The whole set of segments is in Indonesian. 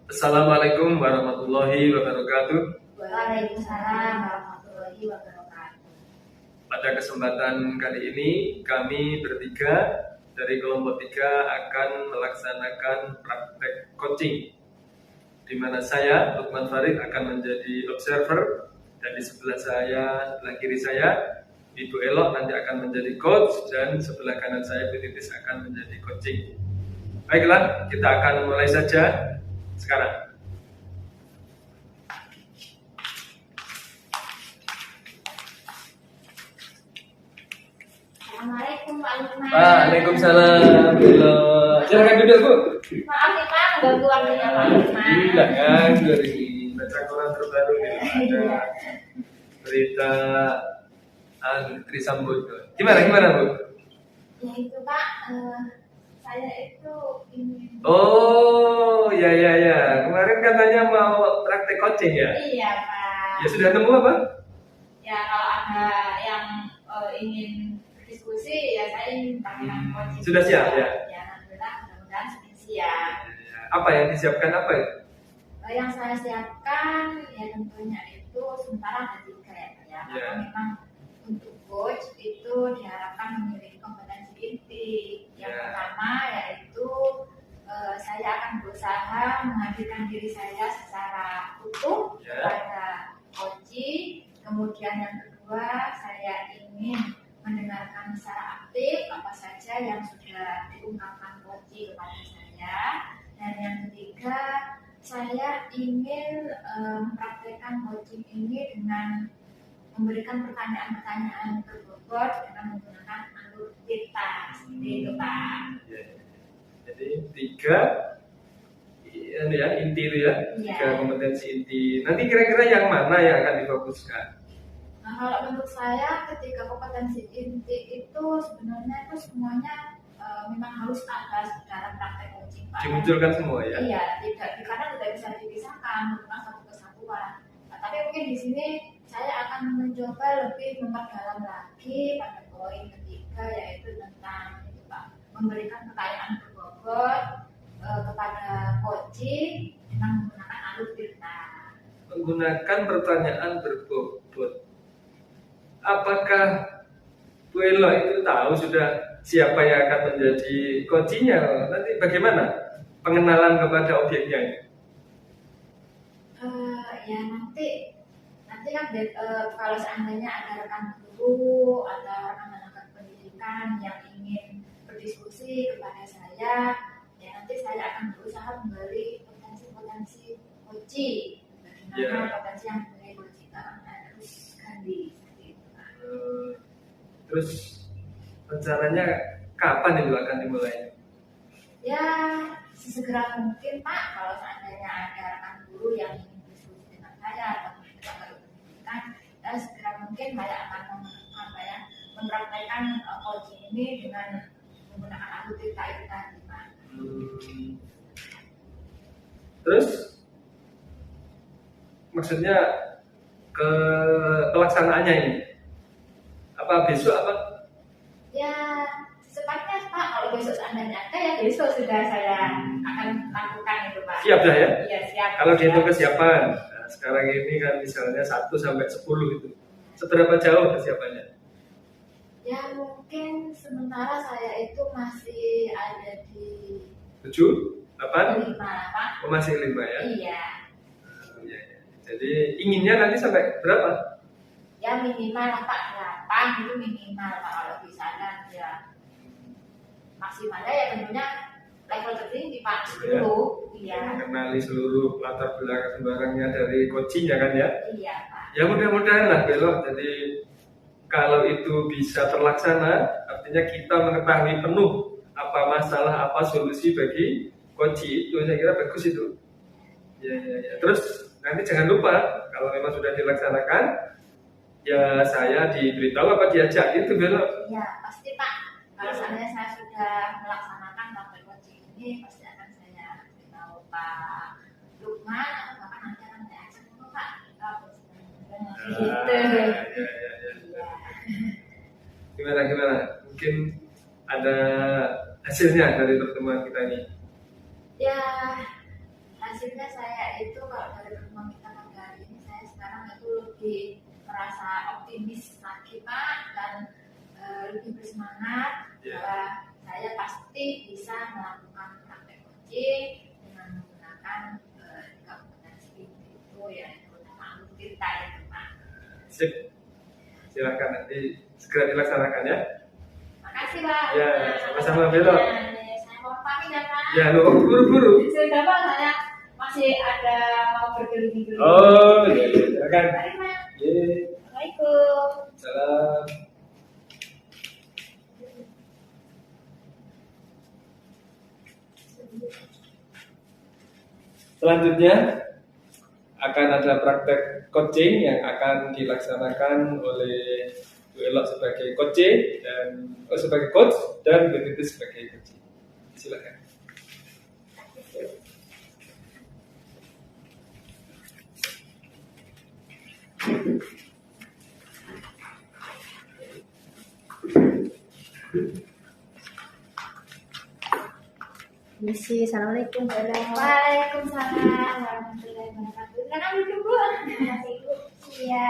Assalamualaikum warahmatullahi wabarakatuh. Waalaikumsalam warahmatullahi wabarakatuh. Pada kesempatan kali ini kami bertiga dari kelompok 3 akan melaksanakan praktek coaching, di mana saya, Lukman Farid, akan menjadi observer, dan di sebelah kiri saya, Ibu Elok nanti akan menjadi coach, dan sebelah kanan saya, Bu Titis, akan menjadi coaching. Baiklah, kita akan mulai saja sekarang. Assalamualaikum Pak Lukman. Waalaikumsalam. Silakan duduk, Bu. Maaf nih Pak, ganggu waktunya Pak Lukman. Jangan dari baca koran terbaru nih, ada berita Trisambodo. Gimana, Bu? Ya itu Pak, saya itu ingin. Oh, ya. Kemarin katanya mau praktek coaching ya? Iya Pak. Ya sudah nemu apa? Ya kalau ada yang ingin diskusi, ya saya ingin pakaian coaching. Sudah siap ya? Ya alhamdulillah, mudah-mudahan sudah siap. Apa yang disiapkan apa ya? Yang saya siapkan ya tentunya itu sementara ada 3 ya Pak ya. Ya. Karena memang untuk coach itu diharapkan memiliki kompetensi inti. Yang Ya. pertama yaitu saya akan berusaha menghadirkan diri saya secara utuh Ya. kepada coaching. Kemudian yang kedua, saya ingin mendengarkan secara aktif apa saja yang sudah diungkapkan coaching kepada saya. Dan yang ketiga, saya ingin mempraktekkan coaching ini dengan memberikan pertanyaan-pertanyaan berbobot dengan menggunakan alur cerita. Seperti itu Pak. Ya. Jadi 3 ini ya, inti itu ya, Iya. 3 kompetensi inti. Nanti kira-kira yang mana yang akan difokuskan? Nah, kalau menurut saya ketika kompetensi inti itu sebenarnya itu semuanya memang harus ada dalam praktek coaching Pak. Dimunculkan semua ya? Iya, karena tidak bisa dipisahkan, bukan satu kesatuan. Nah, tapi mungkin di sini saya akan mencoba lebih memperdalam lagi pada poin ketiga, yaitu tentang itu Pak, memberikan pertanyaan berbobot kepada coaching dengan menggunakan alur cerita. Menggunakan pertanyaan berbobot. Apakah Bu Elo itu tahu sudah siapa yang akan menjadi coachingnya? Nanti bagaimana pengenalan kepada objeknya? Ya nanti kan kalau seandainya ada rekan guru, ada rekan-rekan pendidikan yang ingin berdiskusi kepada saya, ya nanti saya akan berusaha menggali potensi coaching, bagaimana potensi yang dimiliki coaching harus ganti. Terus rencananya kapan itu akan dimulai? Ya sesegera mungkin Pak, kalau seandainya ada rekan guru yang ingin berdiskusi dengan saya atau pendidikan, ya segera mungkin saya akan mempraktekkan coaching ini dengan menggunakan alur cerita itu tadi Pak. Terus maksudnya ke pelaksanaannya ini? Apa besok apa? Ya secepatnya Pak, kalau besok seandainya ada ya besok sudah saya akan lakukan itu Pak. Siap dah ya? Iya siap. Kalau dihitung kesiapan, nah, sekarang ini kan misalnya 1 sampai 10 itu, seberapa jauh kesiapannya? Ya mungkin sementara saya itu masih ada di 7, 8? 5 Pak. Oh, masih 5 ya? Iya. Ya. Jadi inginnya nanti sampai berapa? Ya minimal Pak 8 itu minimal Pak, kalau bisa kan ya maksimalnya ya tentunya level tertinggi Pak 10. Iya. Mengenali seluruh latar belakang barangnya dari coachingnya kan ya? Iya Pak. Ya mudah-mudahan lah belok. Jadi kalau itu bisa terlaksana, artinya kita mengetahui penuh apa masalah, apa solusi bagi coaching itu, saya kira bagus itu. Ya. Terus nanti jangan lupa kalau memang sudah dilaksanakan, ya saya diberitahu apa diajak itu belok. Iya pasti Pak. Kalau seandainya saya sudah melaksanakan praktek coaching ini, pasti akan saya beritahu Pak Lukman, atau bahkan nanti akan saya ajak dulu Pak kita gitu. Gimana? Mungkin ada hasilnya dari pertemuan kita ini? Ya hasil hasilnya saya itu kalau dari pertemuan kita pada hari ini, saya sekarang itu lebih merasa optimis lagi Pak, dan lebih bersemangat bahwa saya pasti bisa melakukan praktek coaching dengan menggunakan tiga kompetensi itu, yaitu nama kita itu Pak. Sip, silahkan nanti segera dilaksanakan ya. Makasih Pak. Ya, sama-sama belok. Saya mau pamit ya Pak. Ya, lu buru-buru. Sudah Pak, saya masih ada mau berkeliling-keliling. Oh, iya, silakan. Mari Pak. Iya. Assalamualaikum. Salam. Selanjutnya akan ada praktek coaching yang akan dilaksanakan oleh Bu Elok sebagai coach dan sebagai coach dan Bu Titis sebagai coach. Silakan. Misi, assalamualaikum. Waalaikumsalam warahmatullahi wabarakatuh. Kenapa duduk Bu? Terima Ibu. Iya.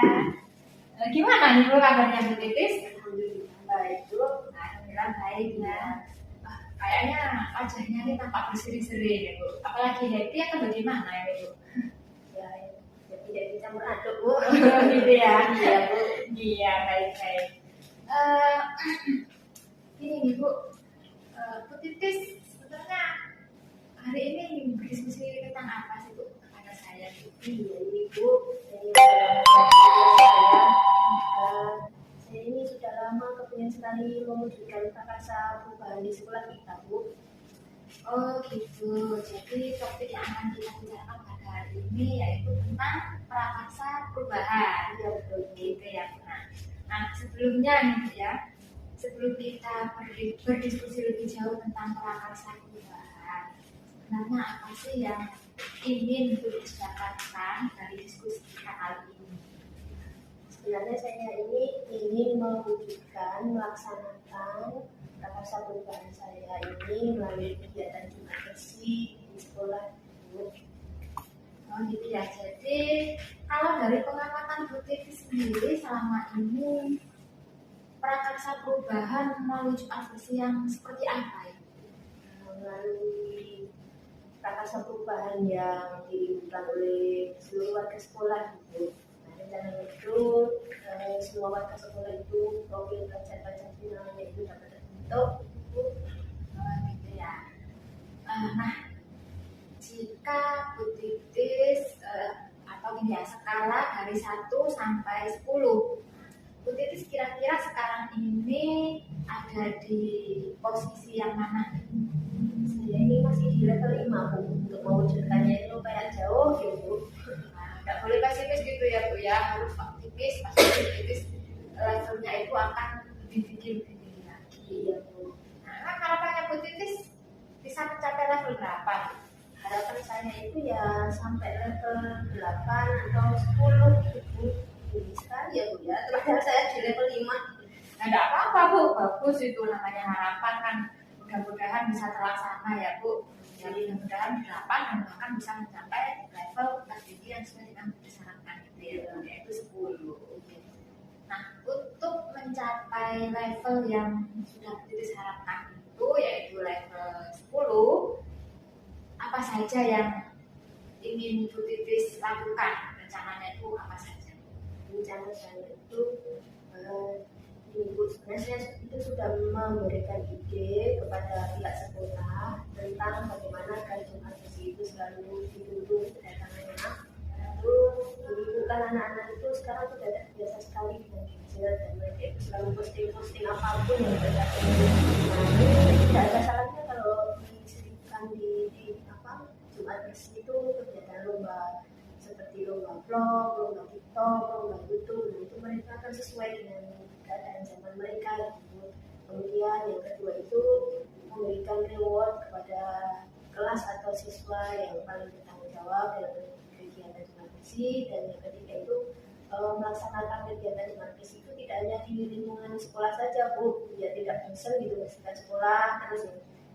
Gimana nih Bu kabarnya Bu Titis? Alhamdulillah baik Bu. Alhamdulillah baik ya. Kayaknya wajahnya ini tampak berseri-seri ya Bu. Apalagi happy atau bagaimana ya Bu? Ya, tidak dicampur aduk Bu. Gitu ya. Iya Bu. Iya baik-baik. Gini nih Bu, Bu Titis sebenarnya hari ini berdiskusi tentang apa sih Bu kepada saya Bu? Iya Ibu. Saya ini sudah lama kepingin sekali mewujudkan prakarsa perubahan di sekolah kita Bu. Oh gitu, jadi topik yang akan kita bicarakan pada hari ini yaitu tentang prakarsa perubahan. Iya betul Gitu ya Bu. Nah sebelumnya nih Bu ya, sebelum kita berdiskusi lebih jauh tentang prakarsa perubahan, sebenarnya apa sih yang ingin Bu dapatkan dari diskusi kita kali ini? Sebenarnya saya ini ingin mewujudkan, melaksanakan prakarsa perubahan saya ini melalui kegiatan Jumat bersih di sekolah Bu. Oh gitu ya, jadi kalau dari pengamatan Bu Titis sendiri selama ini prakarsa perubahan melalui Jumat bersih yang seperti apa ya? Melalui prakarsa perubahan yang dilakukan oleh seluruh warga sekolah gitu. Nah, rencananya itu semua warga sekolah itu profil pelajar-pelajar namanya itu dapat terbentuk gitu. Gitu ya. Nah, jika Bu Titis atau gini ya, skala dari 1 sampai 10, Bu Titis kira-kira sekarang ini ada di posisi yang mana? Saya ini masih di level 5 Bu, untuk mewujudkannya itu kayak jauh gitu. Nah, nggak boleh pesimis gitu ya Bu ya, harus optimis. Pasti Bu Titis levelnya itu akan lebih tinggi lagi. Iya Bu. Nah, harapannya Bu Titis bisa mencapai level berapa? Harapan saya itu ya sampai level 8 atau 10 gitu Bu. Tinggi sekali ya Bu ya, terakhir saya di level 5. Nah, nggak apa-apa Bu, bagus itu namanya harapan kan. Mudah-mudahan bisa terlaksana ya Bu. Jadi mudah-mudahan 8 dan bahkan bisa mencapai level tertinggi yang sesuai dengan disyaratkan itu ya, yaitu 10. Nah, untuk mencapai level yang sudah disyaratkan itu yaitu level 10, apa saja yang ingin Bu Titis lakukan? Rencananya itu apa saja? Rencana saya itu Ibu sebenarnya saya itu sudah memberikan ide kepada pihak sekolah tentang bagaimana agar Jumat bersih itu selalu ditunggu kedatangannya. Lalu ibu kan anak-anak itu sekarang sudah biasa sekali dengan gadget dan mereka itu selalu posting apapun yang mereka ingin. Tidak ada salahnya kalau diselipkan di apa Jumat bersih itu kegiatan lomba seperti lomba vlog, lomba TikTok, lomba YouTube. Nah, itu mereka akan sesuai dengan keadaan zaman mereka gitu. Kemudian yang kedua itu memberikan reward kepada kelas atau siswa yang paling bertanggung jawab dalam kegiatan Jumat bersih. Dan yang ketiga itu melaksanakan kegiatan Jumat bersih itu tidak hanya di lingkungan sekolah saja Bu, ya tidak bosan gitu bersihkan sekolah terus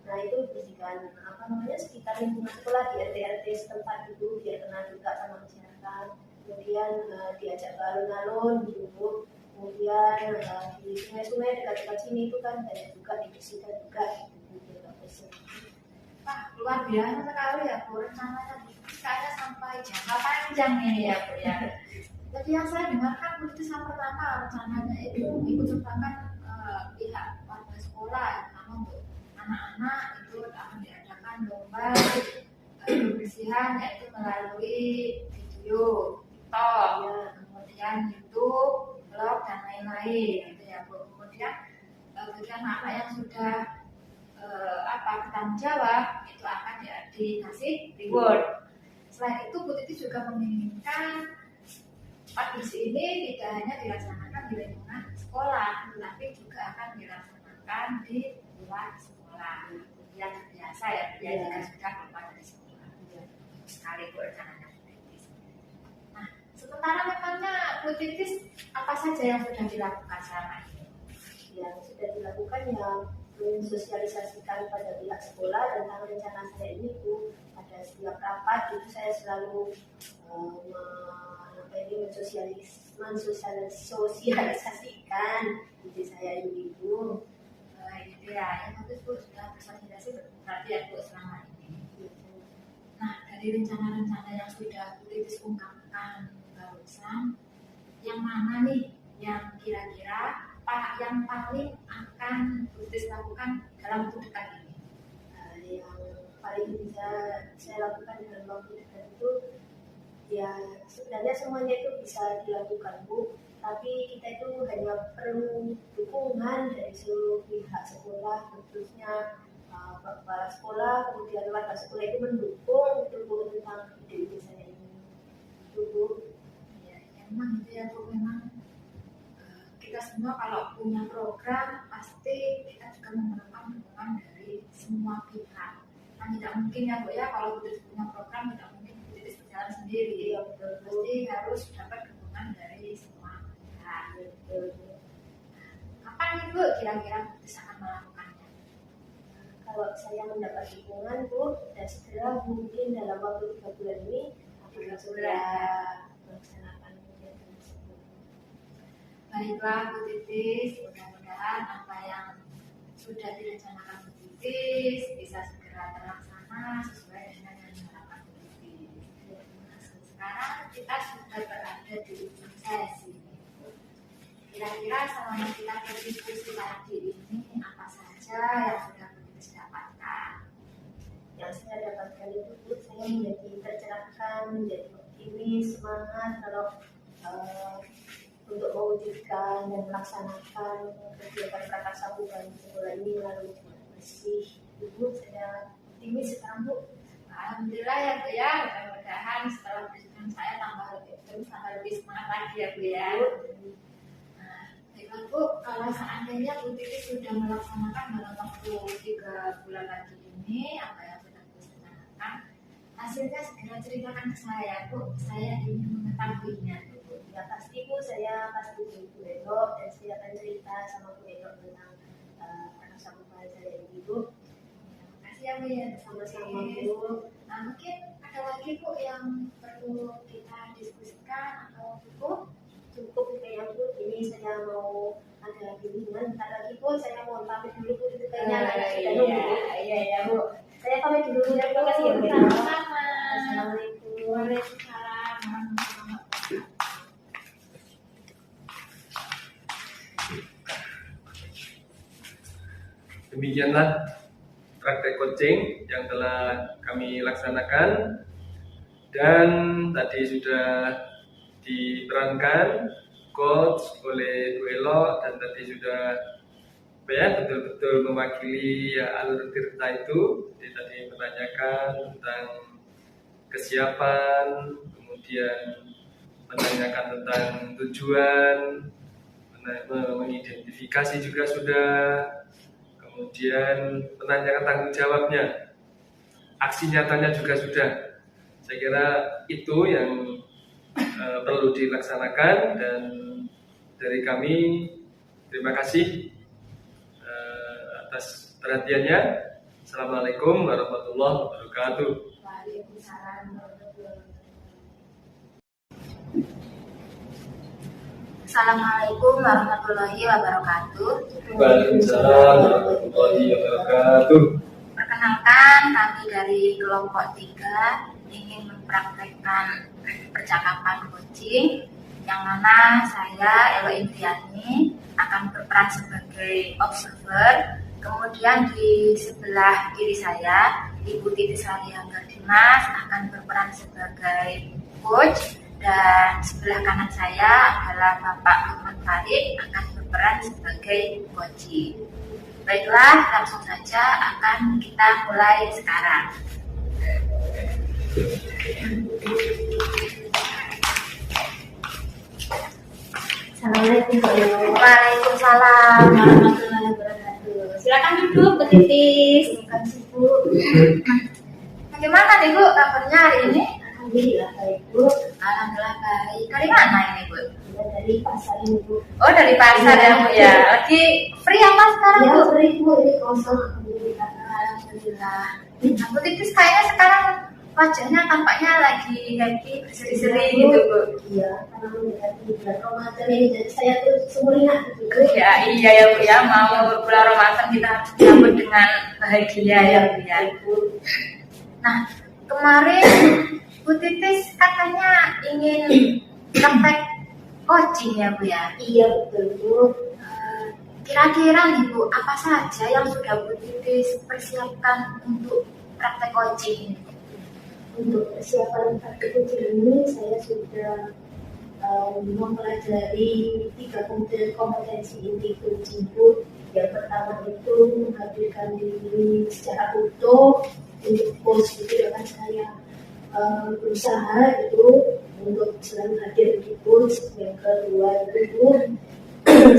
Nah itu bersihkan apa namanya sekitar lingkungan sekolah di RT setempat itu biar kenal juga sama masyarakat. Kemudian diajak ke alun-alun gitu. Kemudian di sungai-sungai dekat-dekat sini itu kan banyak juga dibersihkan juga gitu biar bersih. Wah, luar biasa sekali ya Bu, rencananya kayaknya sampai jangka panjang ini ya Bu ya. Jadi yang saya dengarkan Bu itu yang pertama rencananya itu ikut sertakan pihak warga sekolah, terutama untuk anak-anak itu akan diadakan lomba kebersihan yaitu melalui video, TikTok, kemudian YouTube, blog dan lain-lain gitu ya Bu. Kemudian bagi anak-anak yang sudah bertanggung jawab itu akan dikasih reward. Selain itu Bu Titi juga menginginkan bersih ini tidak hanya dilaksanakan di lingkungan sekolah, tetapi juga akan dilaksanakan di luar sekolah. Yang biasa ya, jika sudah keluar dari sekolah. Sekali Bu rencananya Bu Titis. Nah, sementara memangnya Bu Titis apa saja yang sudah dilakukan selama ini? Yang sudah dilakukan yang mensosialisasikan pada pihak sekolah tentang rencana saya ini Bu. Pada setiap rapat itu saya selalu mensosialisasikan ide saya ini Bu. Gitu ya, yang bagus Bu sudah bersosialisasi berarti ya Bu selama ini. Nah, dari rencana-rencana yang sudah Bu Titis ungkapkan barusan, yang mana nih yang kira-kira yang paling akan Bu Titis lakukan dalam waktu dekat ini? Yang paling bisa saya lakukan dalam waktu dekat itu ya sebenarnya semuanya itu bisa dilakukan Bu, tapi kita itu hanya perlu dukungan dari seluruh pihak sekolah, khususnya kepala sekolah, kemudian warga sekolah itu mendukung Bu tentang ide saya ini. Itu Bu. Ya, memang itu ya Bu, memang kita semua kalau punya program pasti kita juga memerlukan dukungan dari semua pihak. Kan tidak mungkin ya Bu ya kalau Bu Titis punya program tidak mungkin Bu Titis berjalan sendiri. Ya, betul, Bu. Pasti harus dapat dukungan dari semua pihak. Betul, Bu. Kapan nih Bu kira-kira Bu Titis akan melakukannya? Kalau saya mendapat dukungan Bu, dan segera mungkin dalam waktu 3 bulan ini akan sudah melaksanakan kegiatan tersebut. Baiklah Bu Titis, mudah-mudahan apa yang sudah direncanakan Bu Titis bisa segera terlaksana sesuai dengan yang diharapkan Bu Titis. Sekarang kita sudah berada di ujung sesi. Kira-kira selama kita berdiskusi tadi ini apa saja yang sudah Bu Titis dapatkan? Yang saya dapatkan itu Bu, saya menjadi tercerahkan, menjadi optimis, semangat kalau untuk mewujudkan dan melaksanakan kegiatan prakarsa bukan sekolah ini melalui bersih. Ibu, saya optimis sekarang Bu. Alhamdulillah ya Bu ya, mudah-mudahan setelah berjalan saya tambah lebih semangat lagi ya Bu ya. Nah, baiklah Bu, kalau seandainya Bu Titis sudah melaksanakan dalam waktu 3 bulan lagi ini apa yang sudah Bu rencanakan, hasilnya segera ceritakan ke saya Bu, saya ingin mengetahuinya. Ya pasti Bu, saya pasti Bu Eno dan saya akan cerita sama Bu Eno tentang prakarsa bukan saya ini Bu. Terima kasih ya Bu ya, Sama-sama Bu. Nah mungkin ada lagi Bu yang perlu kita diskusikan atau cukup? Cukup kayaknya Bu, ini saya mau ada bimbingan. Bentar lagi Bu, saya mau pamit dulu Bu, itu kayaknya anak sudah nunggu Bu. Iya Bu. Saya pamit dulu, terima kasih ya Bu. Sama-sama. Assalamualaikum. Waalaikumsalam warahmatullahi wabarakatuh. Demikianlah praktek coaching yang telah kami laksanakan, dan tadi sudah diperankan coach oleh Bu Elo, dan tadi sudah betul-betul mewakili alur tirta itu. Jadi tadi menanyakan tentang kesiapan, kemudian menanyakan tentang tujuan, mengidentifikasi juga sudah, kemudian menanyakan tanggung jawabnya, aksi nyatanya juga sudah. Saya kira itu yang perlu dilaksanakan, dan dari kami terima kasih atas perhatiannya. Assalamualaikum warahmatullahi wabarakatuh. Waalaikumsalam warahmatullahi wabarakatuh. Assalamualaikum warahmatullahi wabarakatuh. Waalaikumsalam warahmatullahi wabarakatuh. Perkenalkan, kami dari kelompok 3 ingin mempraktekkan percakapan coaching yang mana saya, Elo Indriani, akan berperan sebagai observer. Kemudian di sebelah kiri saya, Ibu Titis Lariangga Dimas akan berperan sebagai coach. Dan sebelah kanan saya adalah Bapak Lukman Farid akan berperan sebagai coach. Baiklah, langsung saja akan kita mulai sekarang. Assalamualaikum warahmatullahi Waalaikumsalam warahmatullahi wabarakatuh. Silakan duduk, Bu Titis. wabarakatuh, Bu. Bagaimana nih Bu kabarnya hari ini? Alhamdulillah baik, Bu. Alhamdulillah baik. Dari mana ini Bu? Ada dari pasar ini, Bu. Oh, dari pasar ya Bu ya. Lagi free apa sekarang Ya, Bu? free, Bu. Ini kosong. Alhamdulillah. Alhamdulillah. Nah, Bu Titis kayaknya sekarang wajahnya tampaknya lagi happy, berseri-seri gitu Bu. Iya, karena mendekati bulan Ramadan ini, jadi saya tuh sumringah gitu, Bu. Ya iya ya Bu ya, mau berbulan Ramadan kita harus disambut dengan bahagia ya Bu ya. Nah, kemarin Bu Titis katanya ingin praktek coaching ya Bu ya. Iya, betul, Bu. Kira-kira nih Bu, apa saja yang sudah Bu Titis persiapkan untuk praktek coaching? Untuk persiapan praktik coaching ini, saya sudah mempelajari 3 kompetensi inti coaching, Bu. Yang pertama itu menghadirkan diri secara utuh untuk coach itu akan saya berusaha itu untuk selalu hadir di coach. Yang kedua itu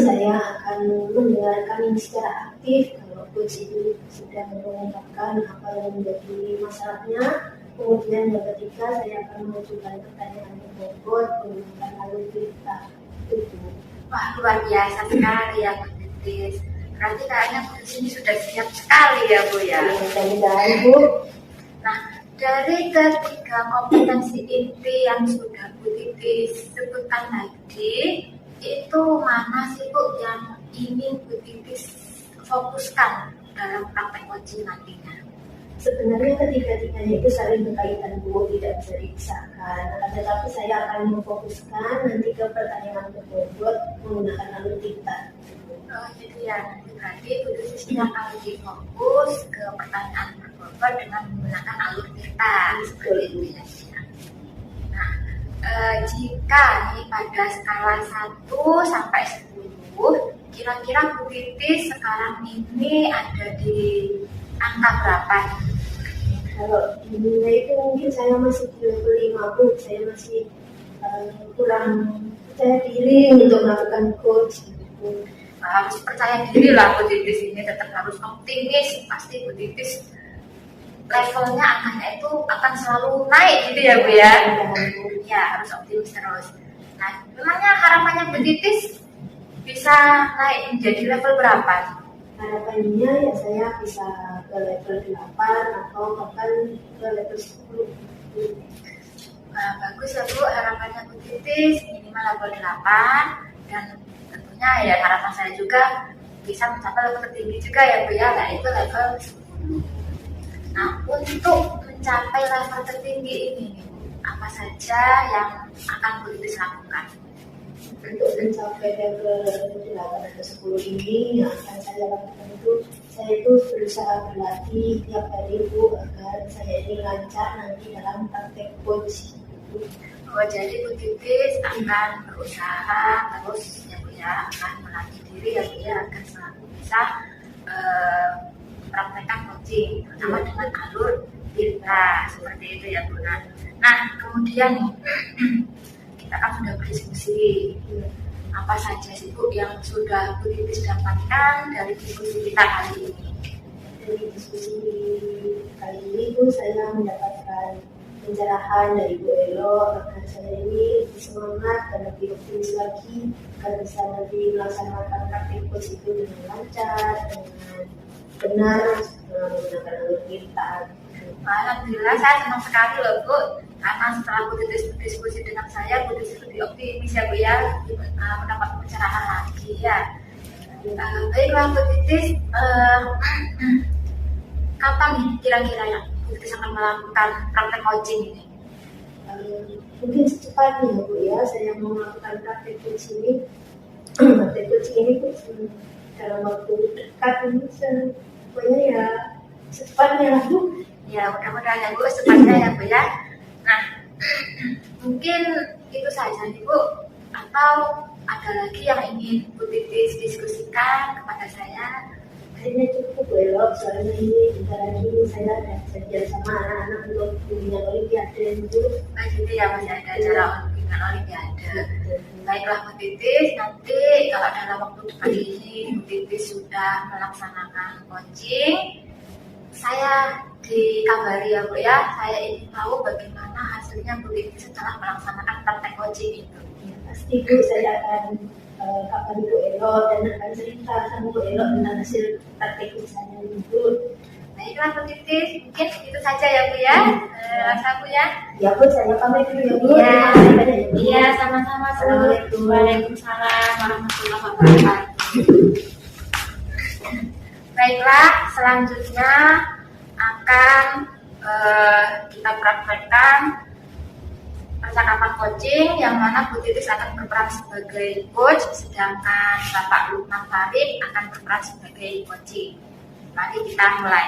saya akan mendengarkan secara aktif kalau coach itu sudah mengungkapkan apa yang menjadi masalahnya. Kemudian yang ketiga saya akan mengajukan pertanyaan yang bobot menggunakan alur cerita itu. Wah, luar biasa sekali ya Bu Titis. Berarti kayaknya Bu Titis ini sudah siap sekali ya Bu ya. Mudah-mudahan, Bu. Nah, dari ketiga kompetensi inti yang sudah Bu Titis sebutkan tadi, itu mana sih Bu yang ingin Bu Titis fokuskan dalam praktek coaching nantinya? Sebenarnya ketiga-tiganya itu saling berkaitan, Bu, tidak bisa dipisahkan. Tetapi saya akan memfokuskan nanti ke pertanyaan berbobot menggunakan alur cerita. Oh, jadi ya, berarti Bu Titis ini akan lebih fokus ke pertanyaan berbobot dengan menggunakan alur cerita seperti itu ya. Nah, jika nih pada skala 1 sampai 10, kira-kira Bu Titis sekarang ini ada di angka berapa? Kalau dinilai itu mungkin saya masih di level 5, Bu. Saya masih kurang percaya diri untuk melakukan coach. Gitu. Harus percaya diri lah Bu Titis ini, tetap harus optimis. Pasti Bu Titis levelnya itu akan selalu naik gitu ya Bu ya. Ya, harus optimis terus. Nah, memangnya harapannya Bu Titis bisa naik menjadi level berapa? Harapannya ya saya bisa ke level 8 atau bahkan ke level 10. Nah, bagus ya Bu, harapannya Bu Titis minimal level 8 dan tentunya ya harapan saya juga bisa mencapai level tertinggi juga ya Bu ya, yaitu level 10. Nah, untuk mencapai level tertinggi ini apa saja yang akan Bu Titis lakukan? Untuk mencapai level 8 atau 10 ini yang akan saya lakukan itu saya itu berusaha berlatih tiap hari, Bu, agar saya ini lancar nanti dalam praktek coach. Oh, jadi Bu Titis akan berusaha terus ya Bu ya, akan melatih diri ya Bu ya, agar selalu bisa mempraktekkan coaching terutama dengan alur cerita seperti itu ya Bu. Nah, kemudian kita kan sudah berdiskusi apa saja sih Bu yang sudah Bu Titis dapatkan dari diskusi kita kali ini. Dari diskusi kali ini, Bu, saya mendapatkan pencerahan dari Bu Elo agar saya ini lebih semangat dan lebih optimis lagi agar bisa nanti melaksanakan praktik coach itu dengan lancar, dengan benar menggunakan alur kita. Alhamdulillah saya senang sekali loh Bu, karena setelah Bu Titis berdiskusi dengan saya, Bu Titis lebih optimis ya Bu ya, mendapat pencerahan lagi ya. Baiklah Bu Titis, kapan nih kira-kira yang Bu Titis akan melakukan praktek coaching ini? Mungkin secepatnya Bu ya, saya mau melakukan praktek coaching ini. Praktek coaching ini dalam waktu dekat ini pokoknya ya secepatnya lah Bu. Ya mudah-mudahan ya Bu secepatnya ya Bu ya. Nah mungkin itu saja nih Bu, atau ada lagi yang ingin Bu Titis diskusikan kepada saya? Kayaknya cukup belok, soalnya ini bentar lagi saya ada janjian sama anak-anak untuk bimbingan olimpiade Bu. Nah gitu ya, masih ada acara bimbingan olimpiade. Baiklah Bu Titis, nanti kalau dalam waktu dekat ini Bu Titis sudah melaksanakan coaching, saya dikabari ya Bu ya. Saya ingin tahu bagaimana hasilnya Bu Titis setelah melaksanakan praktek coaching itu. Ya, pasti Bu, saya akan kapan Bu Elo dan akan cerita sama Bu Elo tentang hasil praktek saya ini Bu. Baiklah Bu Titis, mungkin itu saja ya Bu ya. Rasa Bu ya. Ya Bu, saya pamit dulu ya Bu. Iya. Terima kasih banyak, Bu. Iya, sama-sama Bu. Assalamualaikum. Waalaikumsalam warahmatullahi wabarakatuh. Baiklah, selanjutnya akan kita praktekkan percakapan coaching yang mana Bu Titis akan berperan sebagai coach, sedangkan Bapak Lukman Farid akan berperan sebagai coaching. Mari kita mulai.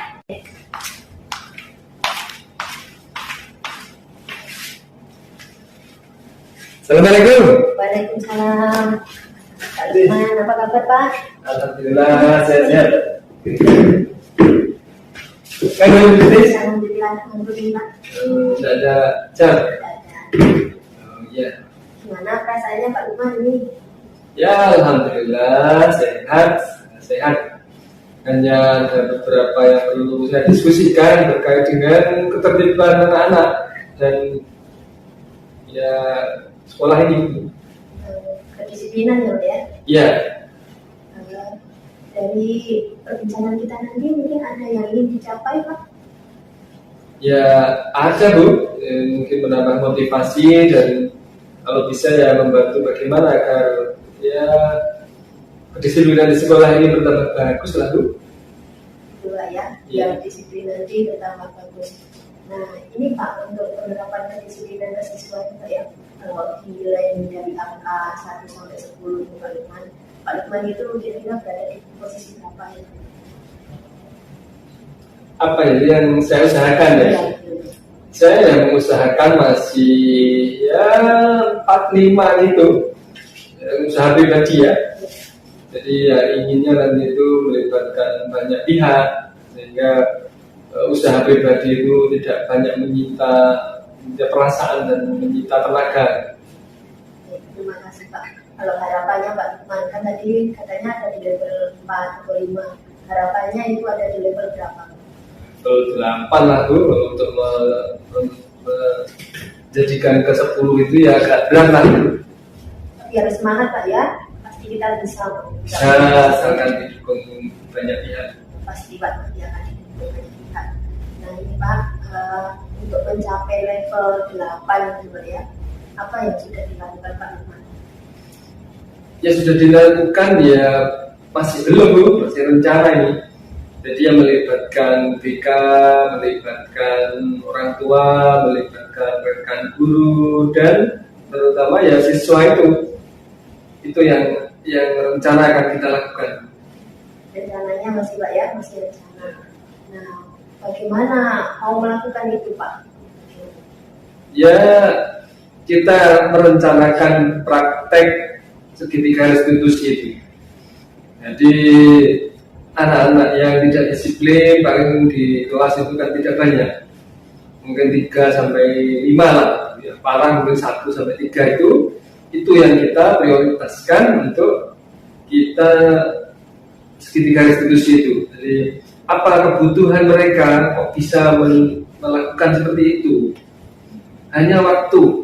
Assalamualaikum. Waalaikumsalam. Pak Lukman, apa kabar Pak? Alhamdulillah sehat-sehat. Kan Bu Titis? Alhamdulillah, alhamdulillah. Tidak ada jam. Oh iya. Gimana perasaannya Pak Lukman ini? Ya alhamdulillah sehat. Hanya ada beberapa yang perlu saya diskusikan terkait dengan ketertiban anak-anak dan ya sekolah ini. Kedisiplinan ya. Ya. Dari perbincangan kita nanti mungkin ada yang ingin dicapai Pak? Ya ada Bu, mungkin menambah motivasi dan kalau bisa ya membantu bagaimana agar ya kedisiplinan di sekolah ini bertambah bagus lah Bu. Dua ya, Iya. biar disiplin nanti bertambah bagus. Nah ini Pak, untuk penerapan kedisiplinan siswa kita ya, kalau nilai dari angka 1 sampai 10 Pak Lukman itu kira-kira berada di posisi berapa ya? Apa itu yang saya usahakan ya? Saya yang mengusahakan masih ya 4-5 itu usaha pribadi ya. Jadi ya inginnya nanti itu melibatkan banyak pihak sehingga usaha pribadi itu tidak banyak menyita perasaan dan menyita tenaga. Terima kasih Pak. Kalau harapannya Pak Lukman kan tadi katanya ada di level 4 atau 5. Harapannya itu ada di level berapa? Level 8 lah Bu, untuk menjadikan ke 10 itu ya agak berat lah. Tapi harus semangat Pak ya. Pasti kita bisa. Sangat didukung banyak pihak. Pasti Pak, pasti akan didukung banyak pihak. Nah ini Pak, untuk mencapai level 8 gitu ya, apa yang sudah dilakukan Pak Lukman? Ya sudah dilakukan ya masih belum Bu, masih rencana ini. Jadi yang melibatkan BK, melibatkan orang tua, melibatkan rekan guru dan terutama ya siswa itu yang rencana akan kita lakukan. Rencananya masih Pak ya, masih rencana. Nah, bagaimana mau melakukan itu Pak? Ya kita merencanakan praktek segitiga restitusi itu. Jadi anak-anak yang tidak disiplin paling di kelas itu kan tidak banyak, mungkin 3 sampai 5 lah, ya, parah mungkin 1 sampai 3 itu yang kita prioritaskan untuk kita segitiga restitusi itu. Jadi apa kebutuhan mereka kok bisa melakukan seperti itu? Hanya waktu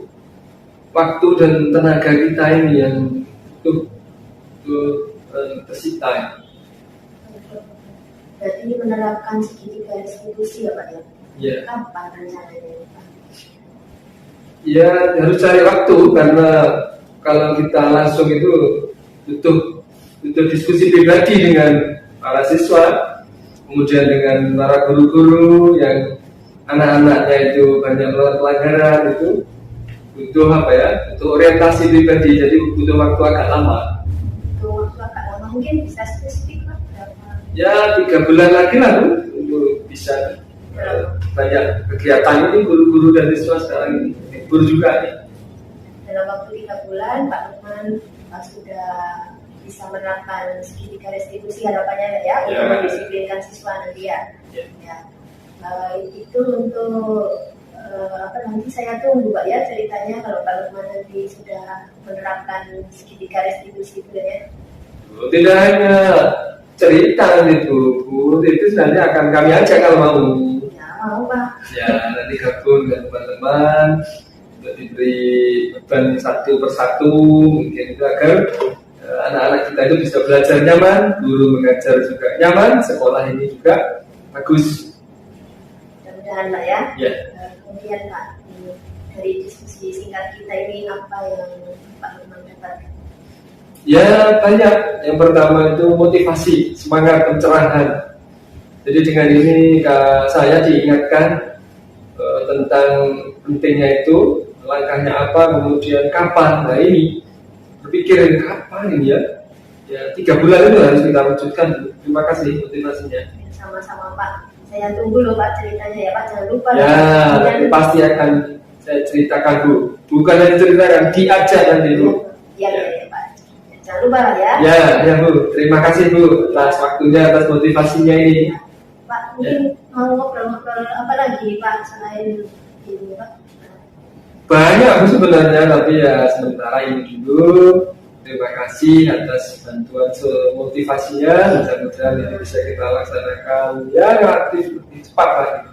dan tenaga kita ini yang tersita. berarti menerapkan segitiga restitusi ya Pak ya? Ya. Kapan rencananya Pak? Ya harus cari waktu karena kalau kita langsung itu butuh diskusi pribadi dengan para siswa, kemudian dengan para guru-guru yang anak-anaknya itu banyak melakukan pelanggaran, itu butuh butuh orientasi pribadi, jadi butuh waktu agak lama. Butuh waktu agak lama, mungkin bisa spesifik Pak berapa? Ya 3 bulan lagi lah Bu, untuk bisa banyak kegiatan ini guru-guru dan siswa sekarang ini libur juga nih. Dalam waktu 3 bulan Pak Lukman sudah bisa menerapkan segitiga restitusi harapannya ya, untuk mendisiplinkan siswa nanti ya. Ya. Itu untuk nanti saya tunggu Pak ya ceritanya kalau Pak Lukman nanti sudah menerapkan segitiga restitusi itu ya. Tidak hanya cerita itu Bu, itu sebenarnya akan kami ajak kalau mau. Ya mau Pak. Ya nanti gabung dengan teman-teman untuk diberi beban satu persatu, mungkin itu agar anak-anak kita itu bisa belajar nyaman, guru mengajar juga nyaman, sekolah ini juga bagus. Mudah-mudahan Pak ya. Ya. Kemudian Pak, dari diskusi singkat kita ini apa yang Pak Lukman dapatkan? Ya banyak. Yang pertama itu motivasi, semangat pencerahan. Jadi dengan ini saya diingatkan tentang pentingnya itu, langkahnya apa, kemudian kapan. Nah ini berpikir kapan ini ya? Ya 3 bulan itu harus kita wujudkan. Terima kasih motivasinya. Sama-sama Pak. Saya tunggu loh Pak ceritanya ya Pak, jangan lupa. Ya pasti akan saya ceritakan Bu. Bukan hanya ceritakan, diajak nanti Bu. Iya ya Pak. Jangan lupa lah ya. Ya Bu. Terima kasih Bu atas waktunya, atas motivasinya ini. Pak, mungkin mau ngobrol-ngobrol apa lagi Pak selain ini Pak? Banyak Bu sebenarnya, tapi ya sementara ini dulu. Terima kasih atas bantuan motivasinya. Mudah-mudahan ini bisa kita laksanakan ya aktif lebih cepat lagi.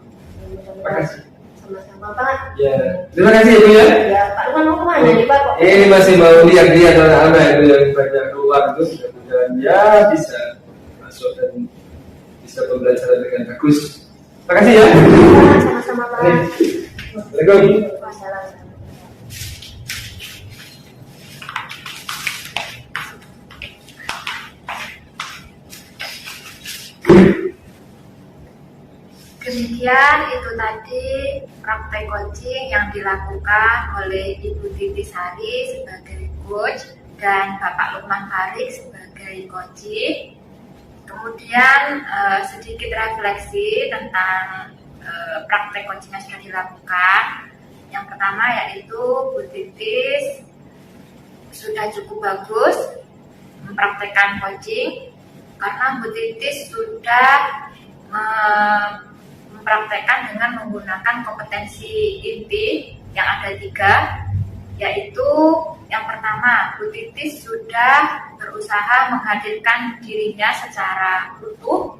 Terima kasih. Sama-sama Pak. Ya, terima kasih Bu ya. Ya Pak Lukman mau kemana nih Pak? Ini masih mau lihat-lihat anak-anak itu yang banyak keluar itu, mudah-mudahan ya bisa masuk dan bisa pembelajaran dengan bagus. Terima kasih ya. Sama-sama Pak. Assalamualaikum. Wassalam. Demikian itu tadi praktek coaching yang dilakukan oleh Ibu Titi Sari sebagai coach dan Bapak Lukman Farik sebagai coaching. Kemudian sedikit refleksi tentang praktek coaching yang sudah dilakukan. Yang pertama yaitu Bu Titis sudah cukup bagus mempraktekkan coaching karena Bu Titis sudah mempraktekkan dengan menggunakan kompetensi inti yang ada 3, yaitu yang pertama, Bu Titis sudah berusaha menghadirkan dirinya secara utuh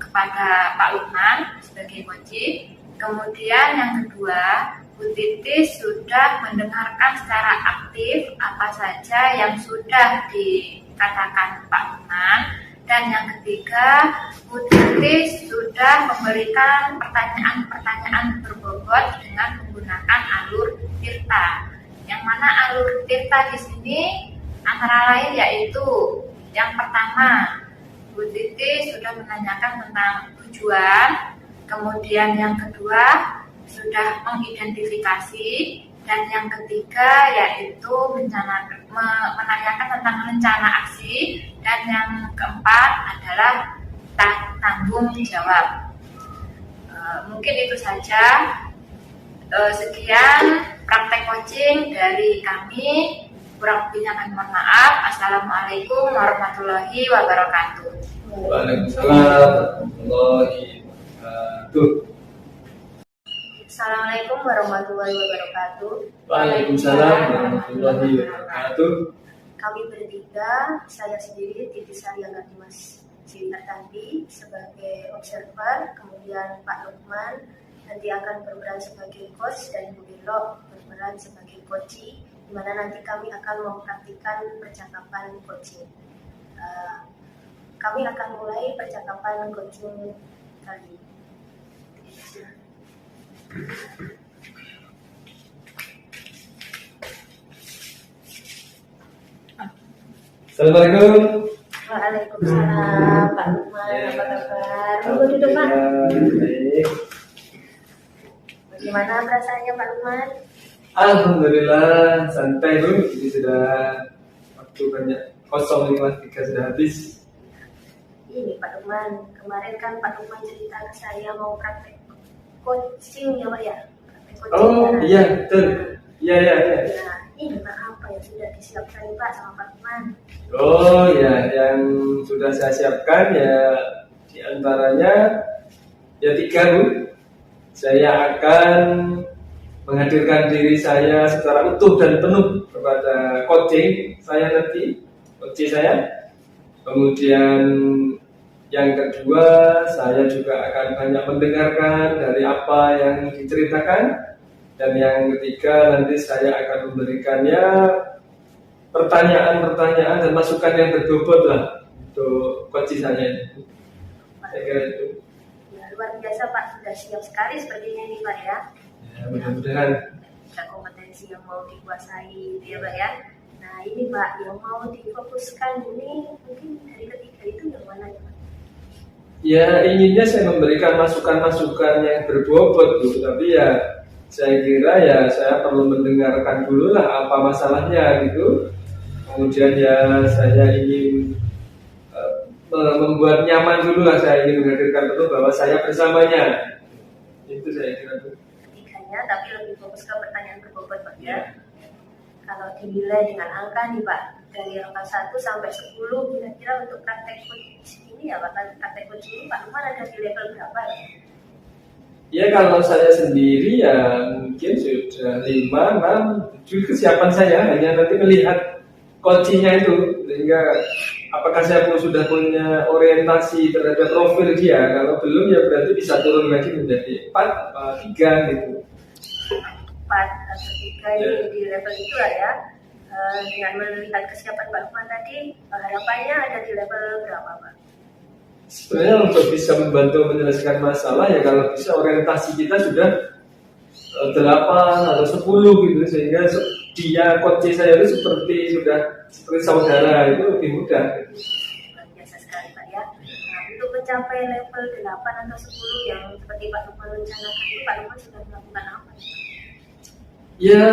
kepada Pak Lukman sebagai coaching. Kemudian yang kedua, Bu Titis sudah mendengarkan secara aktif apa saja yang sudah dikatakan Pak Lukman. Dan yang ketiga, Bu Titis sudah memberikan pertanyaan-pertanyaan berbobot dengan menggunakan alur Tirta. Yang mana alur Tirta di sini antara lain yaitu yang pertama, Bu Titis sudah menanyakan tentang tujuan, kemudian yang kedua sudah mengidentifikasi, dan yang ketiga yaitu menanyakan tentang rencana aksi, dan yang keempat adalah tanggung jawab. Mungkin itu saja. Sekian praktek coaching dari kami. Kurang lebihnya kami mohon maaf. Assalamualaikum warahmatullahi wabarakatuh. Waalaikumsalam warahmatullahi wabarakatuh. Assalamualaikum warahmatullahi wabarakatuh. Waalaikumsalam warahmatullahi wabarakatuh. Kami bertiga, saya sendiri Titi Sari Dimas Sintertanti sebagai observer, kemudian Pak Lukman nanti akan berperan sebagai coach dan Bu Belo berperan sebagai coaching, di mana nanti kami akan mempraktikkan percakapan coaching. kami akan mulai percakapan coaching kali ini. Assalamualaikum. Waalaikumsalam, Pak Lukman, apa kabar? Monggo duduk, Pak. Baik. Bagaimana perasaannya, Pak Lukman? Alhamdulillah santai dulu. Ini sudah waktu banyak kosong, ini kelas 3 sudah habis. Ini Pak Lukman, kemarin kan Pak Lukman cerita ke saya mau praktek coaching ya Pak ya? Praktek coaching Oh ya. iya betul. Iya. Nah, ini apa yang sudah disiapkan nih Pak sama Pak Lukman? Oh ya, yang sudah saya siapkan ya diantaranya ya 3 Bu. Saya akan menghadirkan diri saya secara utuh dan penuh kepada coaching saya nanti, coach saya. Kemudian yang kedua, saya juga akan banyak mendengarkan dari apa yang diceritakan. Dan yang ketiga, nanti saya akan memberikannya pertanyaan-pertanyaan dan masukan yang berbobot lah untuk coach saya ini. Saya kira itu. Ya, luar biasa Pak, sudah siap sekali sepertinya ini Pak ya. Ya, mudah-mudahan. Ada kompetensi yang mau dikuasai gitu ya Pak ya. Nah ini Pak, yang mau difokuskan ini mungkin dari ketiga itu yang mana ya Pak? Ya inginnya saya memberikan masukan-masukan yang berbobot Bu, tapi ya saya kira ya saya perlu mendengarkan dulu lah apa masalahnya gitu. Kemudian ya saya ingin membuat nyaman dulu lah, saya ingin menghadirkan betul bahwa saya bersamanya. Itu saya kira Bu. Ketiganya tapi lebih fokus ke pertanyaan berbobot Pak ya. Kalau dinilai dengan angka nih Pak, dari angka 1 sampai 10 kira-kira untuk praktek coaching ini ya Pak, praktek coaching ini Pak Lukman ada di level berapa ya? Ya kalau saya sendiri ya mungkin sudah 5, 6, 7 kesiapan saya, hanya nanti melihat coachingnya itu, sehingga apakah saya sudah punya orientasi terhadap profil dia. Kalau belum ya berarti bisa turun lagi menjadi 4 atau 3 gitu. 4 atau 3 ini di level itu lah ya. Dengan melihat kesiapan Pak Lukman tadi, harapannya ada di level berapa Pak? Sebenarnya untuk bisa membantu menyelesaikan masalah ya kalau bisa orientasi kita sudah 8 atau 10 gitu, sehingga dia coach saya itu seperti saudara, itu lebih mudah gitu. Luar biasa sekali Pak ya. Nah, untuk mencapai level 8 atau 10 yang seperti Pak Lukman rencanakan itu, Pak Lukman sudah melakukan apa ya? Ya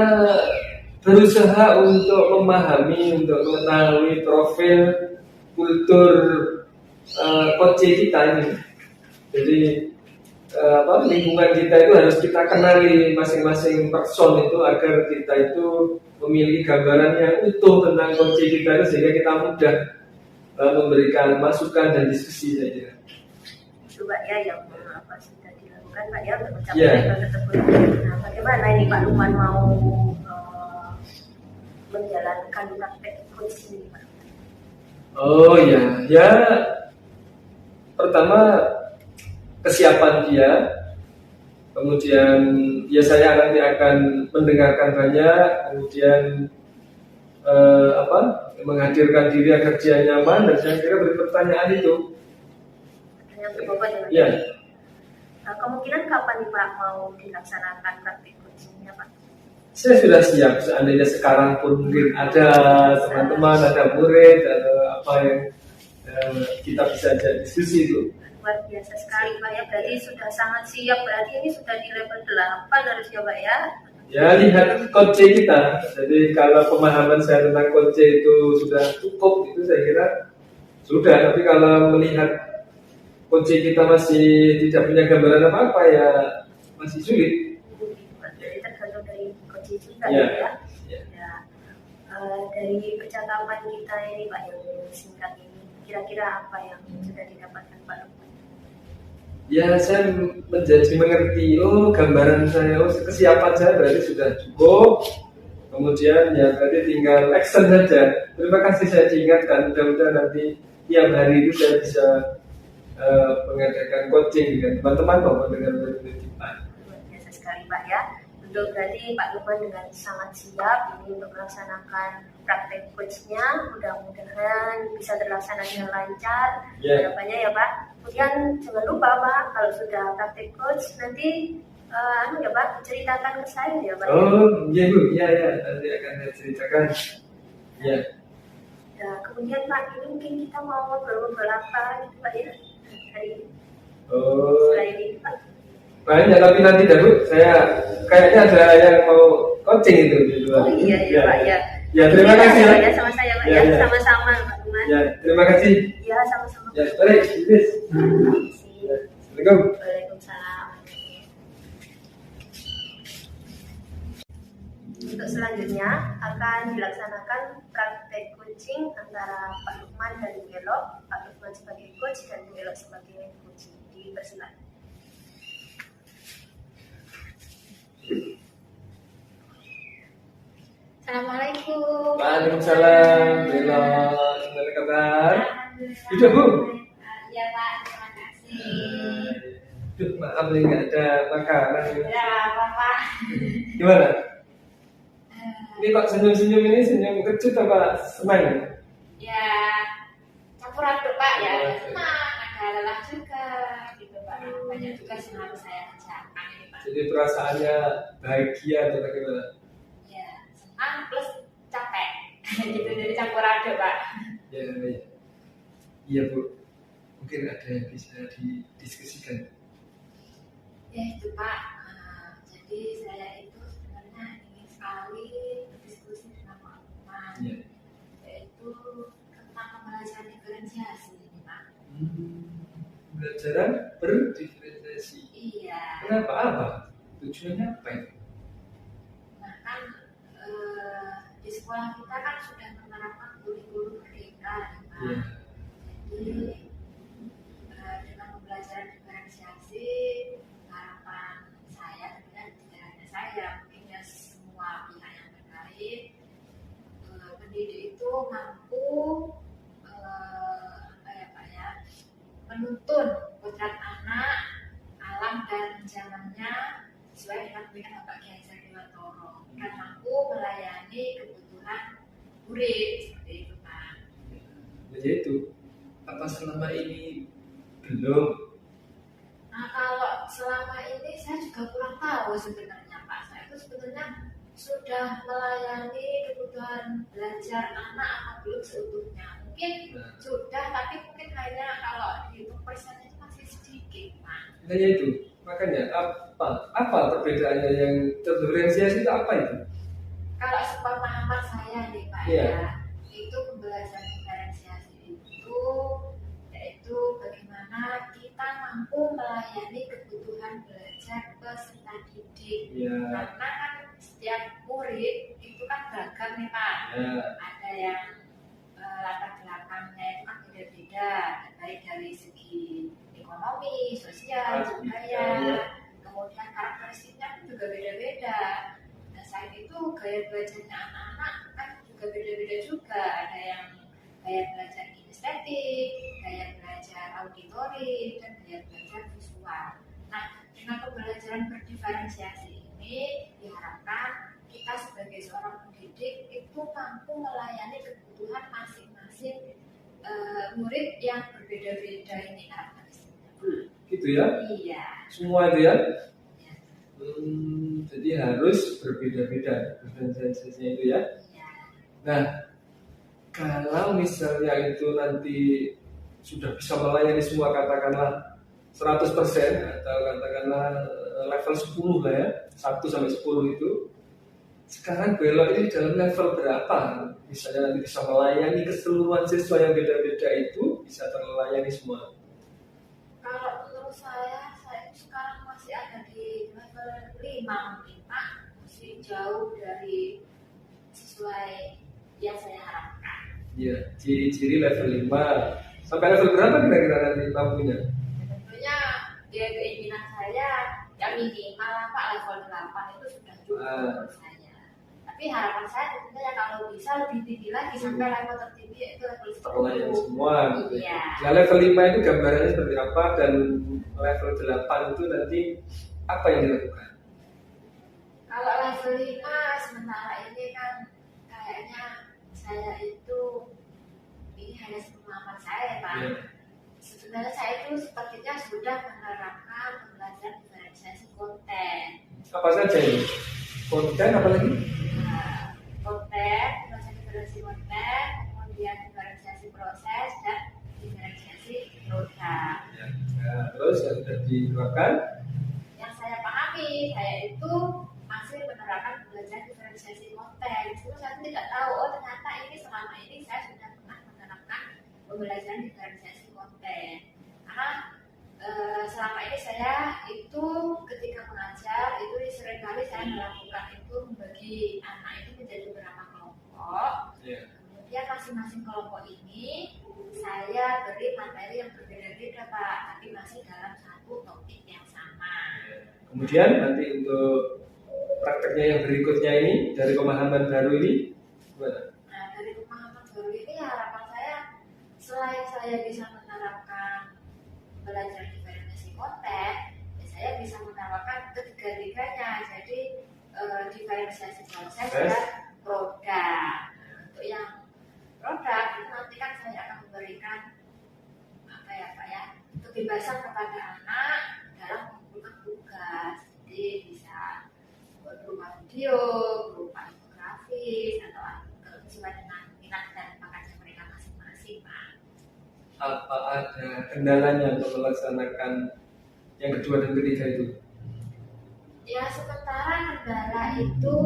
berusaha untuk memahami, untuk mengetahui profil kultur coach kita ini. Jadi lingkungan kita itu harus kita kenali masing-masing person itu agar kita itu memiliki gambaran yang utuh tentang coach kita itu, sehingga kita mudah memberikan masukan dan diskusi saja. Itu Pak ya yang apa sudah dilakukan Pak ya untuk mencapai level tersebut. Nah, bagaimana ini Pak Lukman mau menjalankan praktek coach ini Pak? Oh ya pertama kesiapan dia, kemudian ya saya nanti akan mendengarkan banyak, kemudian menghadirkan diri agar dia nyaman, dan saya kira beri pertanyaan itu. Pertanyaan berbobot Ya. Nah, kemungkinan kapan nih Pak mau dilaksanakan praktik coachingnya Pak? Saya sudah siap, seandainya sekarang pun mungkin ada teman-teman, ada murid, ada apa yang kita bisa ajak diskusi itu. Luar biasa sekali Pak ya, berarti sudah sangat siap, berarti ini sudah di level 8 harusnya Pak ya? Ya lihat coach kita, jadi kalau pemahaman saya tentang coach itu sudah cukup, itu saya kira sudah. Tapi kalau melihat coach kita masih tidak punya gambaran apa-apa ya masih sulit. Jadi tergantung dari coach kita Ya. ya. Ya. Ya. Dari percakapan kita ini Pak yang singkat ini, kira-kira apa yang sudah didapatkan Pak Lukman? Ya saya mengerti, gambaran saya, kesiapan saya berarti sudah cukup. Kemudian ya berarti tinggal action saja. Terima kasih saya diingatkan, mudah-mudahan nanti tiap hari itu saya bisa mengadakan coaching dengan teman-teman maupun dengan murid-murid kita. Luar biasa sekali Pak ya. Untuk berarti Pak Lukman dengan sangat siap ini untuk melaksanakan praktek coachnya. Mudah-mudahan bisa terlaksana dengan lancar. Ya. Harapannya ya Pak. Kemudian jangan lupa Pak, kalau sudah praktek coach nanti ya Pak, ceritakan ke saya ya Pak. Oh iya Bu, iya nanti akan saya ceritakan. Ya. Nah, kemudian Pak, ini mungkin kita mau ngobrol-ngobrol apa gitu Pak ya hari ini. Oh. Setelah ini Pak. Banyak tapi nanti dah Bu, saya kayaknya ada yang mau coaching itu di luar. Oh iya Pak ya. Ya terima kasih ya. Ya sama saya Pak Ya, ya, ya. sama-sama Pak Lukman. Ya terima kasih. Ya sama-sama. Ya baik, bis. Ya, Assalamualaikum. Waalaikumsalam. Untuk selanjutnya akan dilaksanakan praktek coaching antara Pak Lukman dan Bu Elok. Pak Lukman sebagai coach dan Bu Elok sebagai coach. Dipersilakan. Assalamualaikum. Waalaikumsalam. Bella, gimana kabar? Alhamdulillah. Sudah, Bu? Iya Pak, terima kasih. Duh, maaf nih nggak ada makanan. Ya Bapak. Gimana? Ini kok senyum-senyum ini senyum kecut apa senang? Ya campur aduk Pak ya. Senang, ada lelah juga gitu Pak. Banyak tugas yang harus saya kerjakan ini Pak. Jadi perasaannya bahagia atau bagaimana? Ya senang plus capek. Gitu jadi campur aduk Pak. Ya, ya. Iya Bu. Mungkin ada yang bisa didiskusikan. Ya itu Pak. Jadi saya itu sebenarnya ingin sekali berdiskusi dengan Pak Lukman. Iya. Yaitu tentang pembelajaran diferensiasi ini Pak. Pembelajaran berdiferensiasi. Iya. Kenapa apa? Tujuannya apa itu? Nah kan di sekolah kita kan sudah menerapkan kurikulum merdeka ya Pak. Iya. Jadi dengan pembelajaran diferensiasi harapan saya sebenarnya tidak hanya saya, mungkin ya semua pihak yang terkait pendidik itu mampu apa ya Pak ya, menuntun kodrat anak, alam dan zamannya sesuai dengan pilihan Bapak Kiai Haji Dewantoro dan mampu melayani kebutuhan murid seperti itu Pak. Jadi itu apa selama ini belum? Nah kalau selama ini saya juga kurang tahu sebenarnya Pak. Saya itu sebenarnya sudah melayani kebutuhan belajar anak apa belum seutuhnya. Mungkin sudah, tapi mungkin hanya kalau dihitung persennya itu masih sedikit Pak. Nah itu makanya apa perbedaannya yang terdiferensiasi itu apa itu? Kalau sepemahaman saya nih Pak Iya. ya, itu pembelajaran diferensiasi itu yaitu bagaimana kita mampu melayani kebutuhan belajar peserta didik. Iya. Karena kan setiap murid itu kan beragam nih Pak. Ya. Ada yang latar belakangnya itu kan beda-beda, baik dari segi ekonomi, sosial, budaya, kemudian karakteristiknya pun juga beda-beda. Nah saat itu gaya belajarnya anak-anak kan juga beda-beda juga. Ada yang gaya belajar kinestetik, gaya belajar auditori, dan gaya belajar visual. Nah dengan pembelajaran berdiferensiasi ini diharapkan kita sebagai seorang pendidik itu mampu melayani kebutuhan masing-masing murid yang berbeda-beda ini karakteristiknya. Gitu ya? Iya. Semua itu ya? Iya. Jadi harus berbeda-beda diferensiasinya itu ya? Iya. Nah, kalau misalnya itu nanti sudah bisa melayani semua katakanlah 100% atau katakanlah level 10 lah ya, 1 sampai 10 itu. Sekarang belok ini dalam level berapa? Misalnya nanti bisa melayani keseluruhan siswa yang beda-beda itu bisa terlayani semua. Kalau menurut saya sekarang masih ada di level 5 mungkin Pak, masih jauh dari sesuai yang saya harapkan. Iya, ciri-ciri level 5. Sampai level berapa kira-kira nanti mampunya? Tentunya dia keinginan saya yang minimal Pak level 8 itu sudah cukup menurut saya. Tapi harapan saya tentunya kalau bisa lebih tinggi lagi sampai level tertinggi itu level 10. Terlayani semua. Iya. Nah, level 5 itu gambarannya seperti apa dan level 8 itu nanti apa yang dilakukan? Kalau kelima, sementara ini kan kayaknya saya itu ini hanya pengalaman saya, Pak. Ya. Sebenarnya saya itu sepertinya sudah menerapkan pembelajaran diferensiasi konten. Apa saja ini? Konten apa lagi? Nah, konten, pembelajaran diferensiasi konten, kemudian diferensiasi proses dan diferensiasi produk. Ya. Nah, terus yang sudah diterapkan? Yang saya pahami, saya itu masih menerapkan pembelajaran diferensiasi konten. Itu saya tidak tahu, oh ternyata ini selama ini saya sudah pernah menerapkan pembelajaran diferensiasi konten. Karena selama ini saya itu ketika mengajar itu seringkali saya melakukan itu membagi anak itu menjadi beberapa kelompok. Ya. Kemudian masing-masing kelompok ini saya beri materi yang berbeda-beda, Pak, tapi masih dalam satu topik yang sama. Kemudian nanti untuk prakteknya yang berikutnya ini dari pemahaman baru ini gimana? Nah, dari pemahaman baru ini harapan saya selain saya bisa menerapkan belajar diferensiasi konten, ya saya bisa menerapkan ketiga-tiganya. Jadi diferensiasi proses dan produk. Untuk yang produk itu nanti kan saya akan memberikan apa ya Pak ya, kebebasan kepada anak dalam mengumpulkan tugas. Jadi bisa berupa video, berupa infografis atau sesuai dengan minat dan bakatnya mereka masing-masing, Pak. Apa ada kendalanya untuk melaksanakan yang kedua dan ketiga itu? Ya sementara kendala itu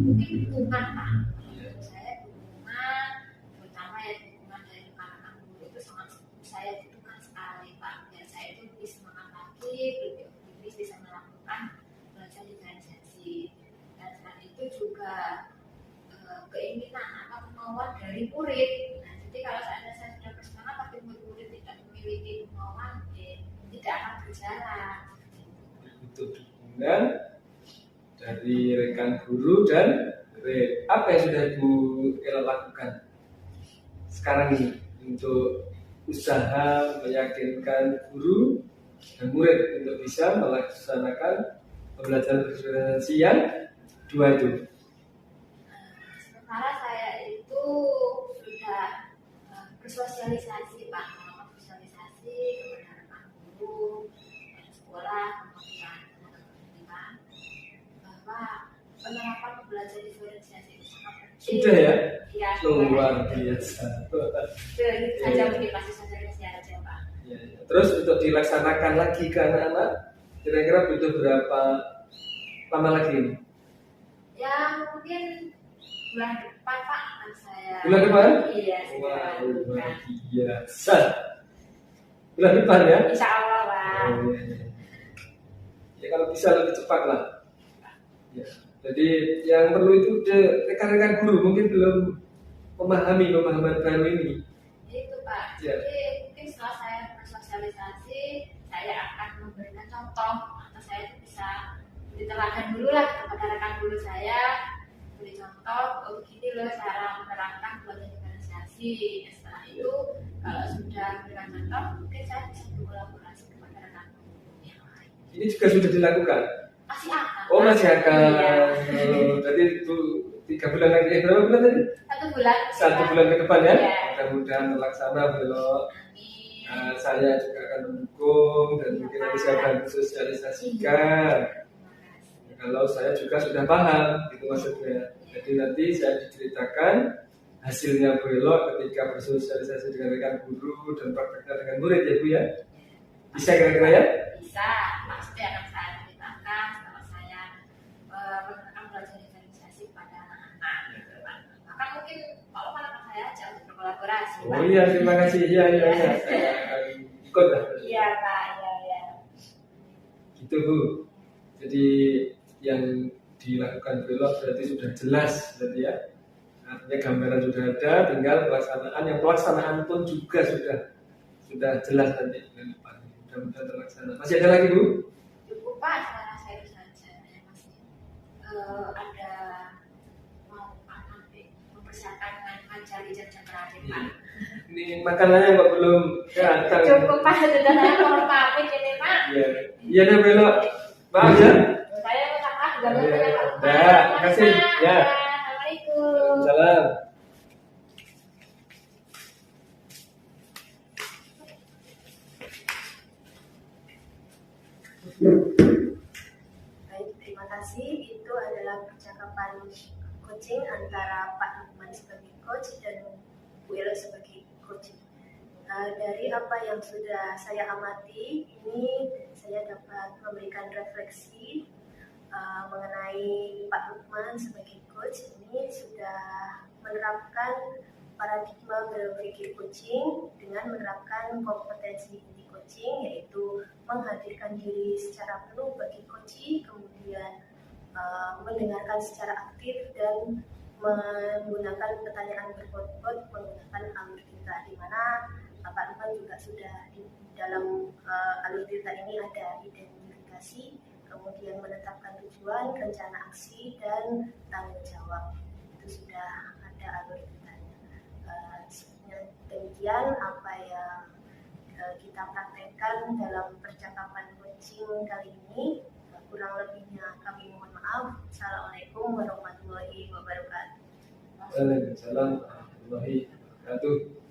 mungkin dukungan, Pak. Menurut saya dukungan, terutama ya dukungan dari rekan-rekan guru itu sangat saya butuhkan sekali, Pak. Biar saya itu lebih semangat lagi, lebih optimis bisa melakukan belajar diferensiasi. Dan selain itu juga keinginan atau kemauan dari murid. Nah, jadi kalau saya sudah bersemangat tapi murid tidak memiliki kemauan, tidak akan berjalan. Butuh dukungan dari rekan guru dan murid. Apa yang sudah Bu Ella lakukan sekarang ini untuk usaha meyakinkan guru dan murid untuk bisa melaksanakan pembelajaran diferensiasi yang dua itu? Sementara saya itu sudah bersosialisasi, Pak, melakukan sosialisasi kepada rekan guru, sekolah, kemudian tenaga pendidikan bahwa penerapan pembelajaran diferensiasi itu sangat penting. Sudah ya? Iya. Luar biasa. Itu saja mungkin masih sosialisasi aja, Pak. Ya, ya. Terus untuk dilaksanakan lagi ke anak-anak, kira-kira butuh berapa lama lagi ini? Ya mungkin bulan depan, Pak, akan saya. Bulan depan? Iya, saya Wah, luar lakukan. biasa. Bulan depan ya? Insya Allah, Pak. Oh, ya, ya. Ya kalau bisa lebih cepat lah. Ya. Jadi yang perlu itu rekan-rekan guru mungkin belum memahami pemahaman baru ini. Itu, Pak. Ya. Jadi mungkin setelah saya bersosialisasi, saya akan memberikan contoh atau saya bisa beri teladan dulu lah kepada rekan guru saya, beri contoh, oh begini loh cara menerapkan pembelajaran diferensiasi. Setelah itu kalau sudah memberikan contoh, mungkin saya bisa berkolaborasi kepada rekan guru yang lain. Ini juga sudah dilakukan. Masih akan. Oh masih akan. Iya. Oh, Jadi itu 3 bulan lagi. Berapa bulan tadi? 1 bulan. 1 bulan ke depan ya. Iya. Mudah-mudahan terlaksana belok. Amin. Saya juga akan mendukung dan mungkin bisa bantu sosialisasikan. Kalau saya juga sudah paham, itu maksudnya. Jadi nanti saya diceritakan hasilnya belok ketika bersosialisasi dengan rekan guru dan prakteknya dengan murid ya Bu ya. Bisa kira-kira ya? Bisa, pasti akan saya ceritakan setelah saya melakukan belajar diferensiasi pada anak-anak. Maka mungkin kalau anak saya aja untuk berkolaborasi. Oh iya, terima kasih. Iya. Saya akan ikut lah. Iya, Pak. Iya. Gitu Bu. Jadi yang dilakukan belok berarti sudah jelas berarti ya. Artinya gambaran sudah ada, tinggal pelaksanaan. Yang pelaksanaan pun juga sudah jelas nanti bulan depan. Mudah-mudahan terlaksana. Masih ada lagi Bu? Cukup, Pak, sekarang saya itu saja. Saya masih ada mau nanti mempersiapkan ngajar di jam terakhir, Pak. Ini makanannya kok belum datang. Cukup, Pak. Sudah saya mohon pamit ini, Pak. Iya, ada belok. Maaf ya. Saya minta maaf, gak boleh, Pak. Ya, makasih. Ya. Assalamualaikum. Salam. Baik, terima kasih. Itu adalah percakapan coaching antara Pak Lukman sebagai coach dan Bu Elo sebagai coach. Dari apa yang sudah saya amati, ini saya dapat memberikan refleksi mengenai Pak Lukman sebagai coach. Ini sudah menerapkan paradigma berpikir coaching dengan menerapkan kompetensi inti coaching, yaitu menghadirkan diri secara penuh bagi coaching, kemudian mendengarkan secara aktif dan menggunakan pertanyaan berbobot menggunakan alur cerita, di mana Pak Lukman juga sudah di dalam alur cerita ini ada identifikasi, kemudian menetapkan tujuan, rencana aksi, dan tanggung jawab. Itu sudah ada alur ceritanya. Demikian apa yang kita praktekkan dalam percakapan coaching kali ini. Kurang lebihnya kami mohon maaf. Assalamualaikum warahmatullahi wabarakatuh. Waalaikumsalam warahmatullahi wabarakatuh.